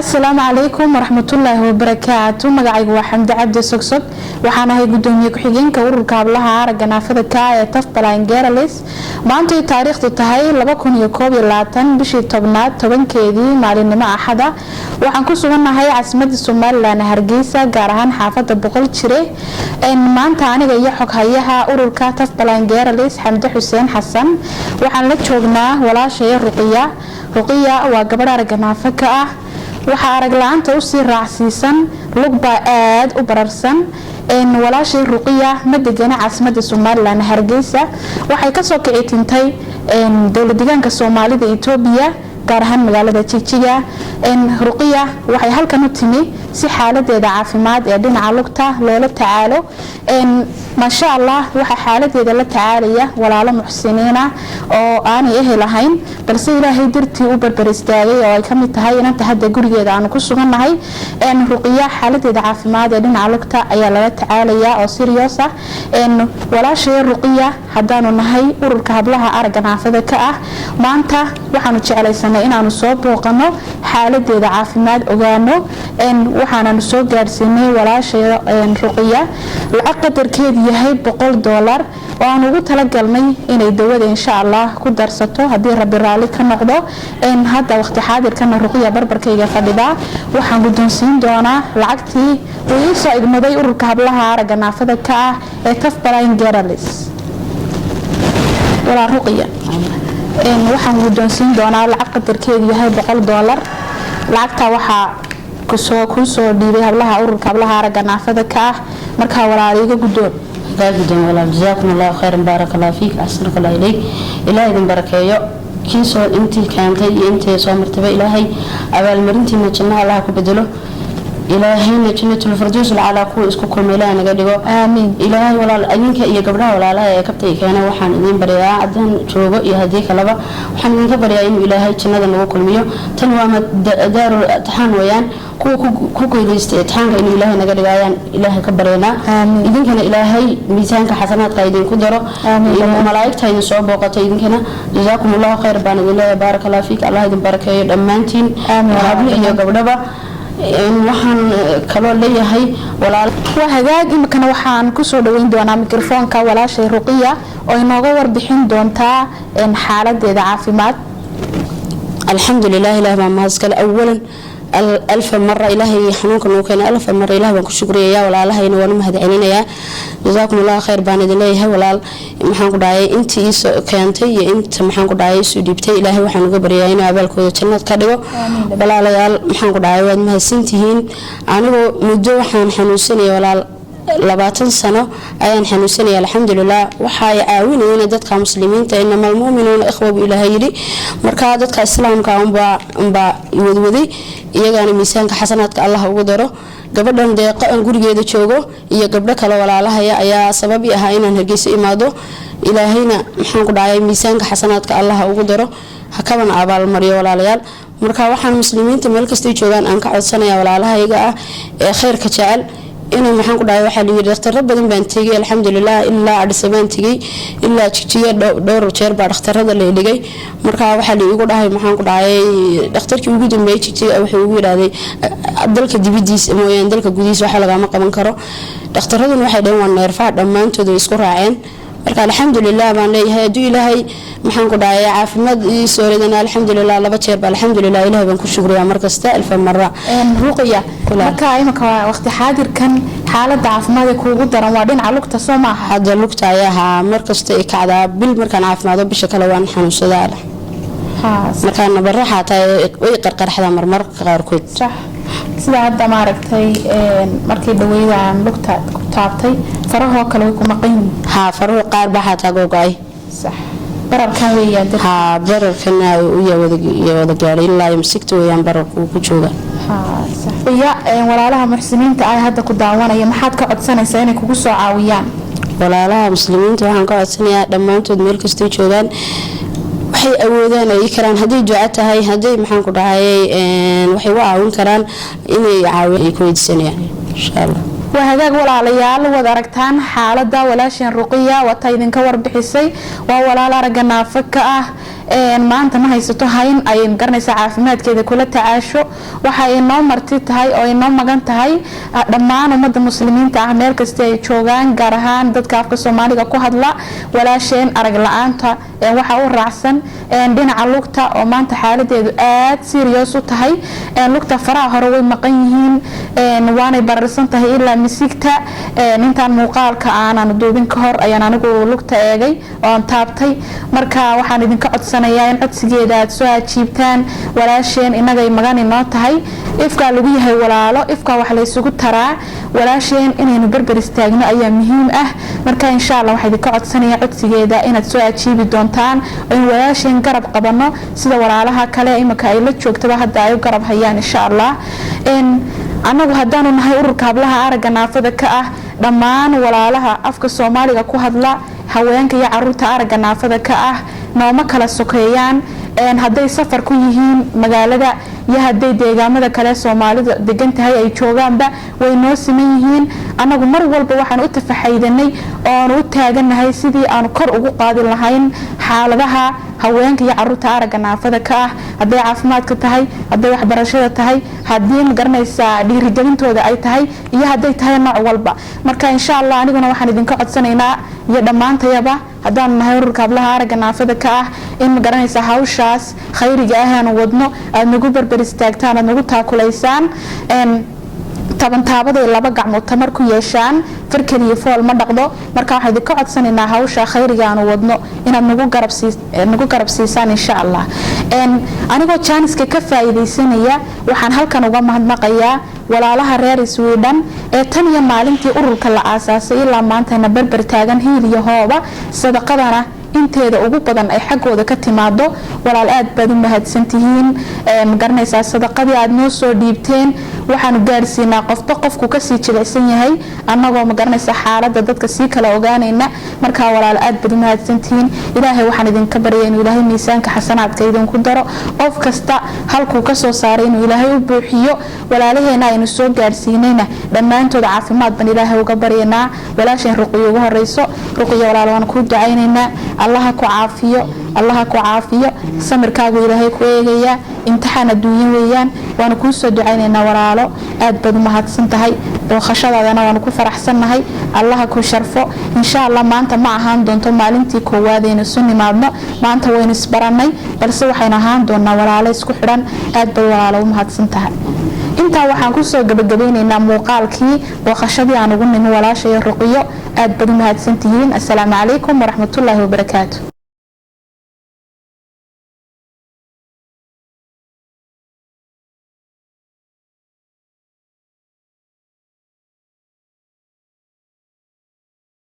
السلام عليكم ورحمة الله وبركاته. مقعيق وحمد عبد سكسك وحانا هاي قدومي كحيجين كورك قبلها عرقنا فذا كاية تفضل عن جيراليس ما أنتي تاريخ تهاي لبكون يكوب اللاتن بشي طبنات طبن كيدي معلن مع أحدا وحن كسونا هاي عاصمة الصومال لأن هرجيسة جارهان حافظ بقول شري إن ما أنت أنا جاي حق هيها أورك تفضل عن جيراليس حمد حسين حسن وحن لتشوفنا ولا شيء رقية وقبل عرقنا فكأ waxaa arag la'aanta u sii raacsiisan lugba aad u bararsan walaashay ruqiya ma degana caasimadda Soomaaliland Hargeysa waxay ka soo kici tintay dawlad deegaanka Soomaalida Itoobiya gaar ahaan magaalada Jigjiga ruqiya waxay halkan u timi si xaaladeeda caafimaad ee dhinaca lugta loola tacaalo ma sha Allah waxa xaaladeeda la tacaalaya walaalo muxsiniina oo aan ehelahayn balse Ilaahay dirtii u barbar istaagay oo ay kamid tahay inta hadda gurigeeda aan ku suganahay ruqiya xaaladeeda caafimaad ee dhinaca lugta ayaa la tacaalaya oo serious ah walaashay ruqiya hadaanu nahay ururka hablaha aragga naafada ka ah maanta waxaanu jeclaysanay inaanu soo booqano xaaladeeda caafimaad ogaano waxaanu soo gaarsiinay walaashay ruqiya lacag qadarkeedu yahay $100 oo aan ugu talagalnay inay dawada insha Allah ku darsato hadii Rabbi raali ka noqdo hadda waqti xaadirkan ruqiya barbarkayga fadhida waxaan guddoonsiin doonaa lacagtii uu soo igmaday ururka hablaha aragga naafada ka ah ee Tafbalayn Girls wala ruqiya waxaan guddoonsiin doonaa lacag qadarkeedu yahay $100 lacagta waxa ku soo dhiibay hablaha ururka hablaha aragga naafada ka ah marka walaaliga guddoon قاعدين ولا جزاكم الله خيرا بارك الله فيك أحسنك الله إليك إلهي ذن بركيه كيسو أنتي كانتي أنتي صامرتبه إلهي أبا المرنتي نجمع الله كبدله إلهي نجمة الفردوس على كل إسكو كل ميلان قديقو آمين إلهي ولا أينك إيا قبلها ولا لا يا كبتي كان وحن إذن بريا عدن شوقو يهديك لبا وحن إذن بريا إنه إلهي جنة نوو كل ميو تنوى دار تحان ويان كوكو يليست تحانك إنه إلهي نقديقايان إلهي كبرينا إذن كان إلهي ميزانك حسنات قايدين كدرو ملايك تاين صعب وقتا إذن كان جزاكم الله خير بان الله بارك الله فيك الله إذن بركة أمانتين وحبلي إيا قبلها waxaan kaloo leeyahay walaal hagaag imkana waxaan ku soo dhaweyn doonaa mikrofoonka walaashay ruqiya oo inooga warbixin doonta xaaladeeda caafimaad alxamdulillaah ilaahay ma haskal awalan ألف مرة إلهي حنونك نوكين ألف مرة إلهي بانكو شكريا يا ولا الله ينوى نمهد علينا جزاكم الله خير بان إلهي ولا محانكو داعي انتي كانتي انت محانكو داعي سوديبتي إلهي وحانكو برياينا أبالكو جنات كاديو ولا ليال محانكو داعي واد مهسنتهين عنو مدو حنوسيني ولا 20 sano ayaan xanuunsanay alxamdulillah waxa ay caawinayeen dadka muslimiinta inama almu'minuuna ikhwa ilaahay marka dadka islaamka amba wadwaday iyagana miisaanka xasanaadka Allah ugu daro gabadhan deeqa aan gurigeeda joogo iyo gabdho kale walaalahay ayaa sabab i ahaa inaan Hargeysa imaado ilaahayna maxaan ku dhacay miisaanka xasanaadka Allah ugu daro hakaban abaal mariyo walaalayaal marka waxaan muslimiinta meel kasta joogaan aan ka codsanayaa walaalahayga ah ee khayrka jecel inuu maxaan ku dhahay waxa la yiri dhakhtarro badan baan tagay alxamdulillah ilaa adisabaan tagay ilaa Jigjiga dhowr jeer baa dhakhtarrada la dhigay marka waxa la igu dhahay maxaan ku dhahay dhakhtarkii ugu dambeeyay Jigjiga wuxuu ugu yiraahday dalka dibadiisa mooyaan dalka gudihiisa waxa laga ma qaban karo dhakhtarraduna waxay dhayn waan neerfaha dhamaantood isku raaceen marka alxamdulillah baan leeyahay aduu ilaahay maxaan ku dhahay caafimaad ii soo reedana alxamdulillah laba jeer baa alxamdulillah ilaahay baan ku shukriyaa markasta alf marra ruqiya marka imka waqti xaadirkan xaaladda caafimaad ee kuugu daran waa dhinaca lugta soo ma aha hadda lugta ayaa markasta ay kacdaa bil markaan caafimaado bisha kale waan xanuunsadaa markaan nabarra xataa way qarqarxdaa marmar qaarkood sax sida hadda maaragtay markii dhaweydaan lugta ku taabtay faraha kale way ku maqan faraha qaar baa xataa go'ay sax bararkan weeyaan bararkan uu wada gaaray ilaa imsikto weeyaan bararku ku jooga sax walaalaha muxsiniinta ay hadda ku daawanaya maxaad ka codsanaysaa inay kugu soo caawiyaan walaalaha muslimiinta waxaan ka codsanayaa dhammaantood meel kasta joogaan waxay awoodaan ay karaan hadii duco tahay hadii maxaan ku dhahay waxay u caawin karaan inay caawin ay ku weydiisanayaan insha Allah وهذا ولا ليال ودركتان حالة ولا شيء رقية وتايدن كور بحسي ولا لا رجنا فكة maanta ma haysato hayn ay garanaysaa caafimaadkeeda kula tacaasho. waxa ay noo marti tahay oo ay noo magan tahay dhammaan ummadda muslimiinta ah meel kasta ay joogaan, gaar ahaan dadka afka Soomaaliga ku hadla. walaasheen arag la'aanta waxa uu raacsan dhinaca lugta oo maanta xaaladeedu aad serious u tahay. lugta faraha hore way maqan yihiin, waanay bararsan tahay ilaa misigta. intaan muuqaalka aanan duubin ka hor ayaan anigu lugta eegay oo aan taabtay. marka waxaan idinka codsanayaa in codsigeeda aad soo ajiibtaan. walaasheen inagay magan inoo tahay, ifka lagu yahay walaalo, ifka wax la isugu taraa. walaasheen inaynu barbar istaagno ayaa muhiim ah. marka insha Allah waxaan idinka codsanayaa codsigeeda inaad soo ajiibi doontaan oo in walaasheen garab qabano sida walaalaha kale imika ay la joogtaba hadda ay garab hayaan insha Allah. anagu haddaanu nahay ururka hablaha aragga naafada ka ah, dhammaan walaalaha afka Soomaaliga ku hadla, haweenka iyo caruurta aragga naafada ka ah nooma kala sokeeyaan. hadday safar ku yihiin magaalada iyo hadday deegaamada kale Soomaalida degan tahay ay joogaanba way noo siman yihiin. anagu mar walba waxaan u tafaxaydanay oo u taaganahay sidii aan kor ugu qaadi lahayn xaaladaha haweenka iyo caruurta aragga naafada ka ah, hadday caafimaadka tahay, hadday waxbarashada tahay, haddii ma garanaysaa dhiirigelintooda ay tahay iyo hadday tahay nooc walba. marka insha Allah aniguna waxaan idinka codsanaynaa iyo dhammaantayaba haddaan nahay ururka hablaha aragga naafada ka ah in ma garanaysaa hawshaas khayriga ah aan wadno aad nagu barbar istaagtaan, aad nagu taakulaysaan. tabantaabada laba gacmood tamar ku yeeshaan, farkal iyo fool ma dhaqdo. marka waxaan idinka codsanaynaa hawsha khayriga aan wadno inaad nagu garab siisaan insha Allah. anigoo jaaniska ka faa'iideysanaya waxaan halkan uga mahadnaqayaa walaalaha reer Sweden ee tan iyo maalintii ururka la aasaasay ilaa maantana barbar taagan hiil iyo hooba sadaqadana inteeda ugu badan ay xaqooda ka timaado. walaal aad baad u mahadsantihiin. ma garanaysaa sadaqadii aad noo soo dhiibteen waxaanu gaarsiinaa qofba qofku ka sii jilicsan yahay, annagoo ma garanaysaa xaaladda dadka sii kala ogaanayna. marka walaal aad baad u mahadsantihiin. ilaahay waxaan idinka baryaa inuu ilaahay miisaanka xasanaadka idinku daro, qof kasta halkuu ka soo saaray inuu ilaahay u buuxiyo. walaalaheena aynu soo gaarsiinayna dhammaantood caafimaad baan ilaahay uga baryaynaa. walaasheen ruqiyo ugu horeyso, ruqiyo walaal waan ku ducaynaynaa. الله كو عافية، الله كو عافية، سمر كاغو إلهي كو إيغيا، امتحان الدنيا ويان، وانا كو سو دعينينا ورالو، آد بدو مهات سنتهي، وخشاد هذانا وانا كو فرح سنهي، الله كو شرفو، إن شاء الله ما أنت معهان دونتو مالنتي كو وادين السني مابنا، ما أنت وين اسبراني، بلسو وحينا هان دونا ورالي اسكو حران، آد بدو ورالو مهات سنتهي. inta waxaan ku soo gabagabaynaynaa muuqaalkii booqashadii aan ugu nimo walaashay Ruqiyo. aad baad u mahadsantihiin. assalaamu calaykum waraxmatullaahi wabarakaatuh.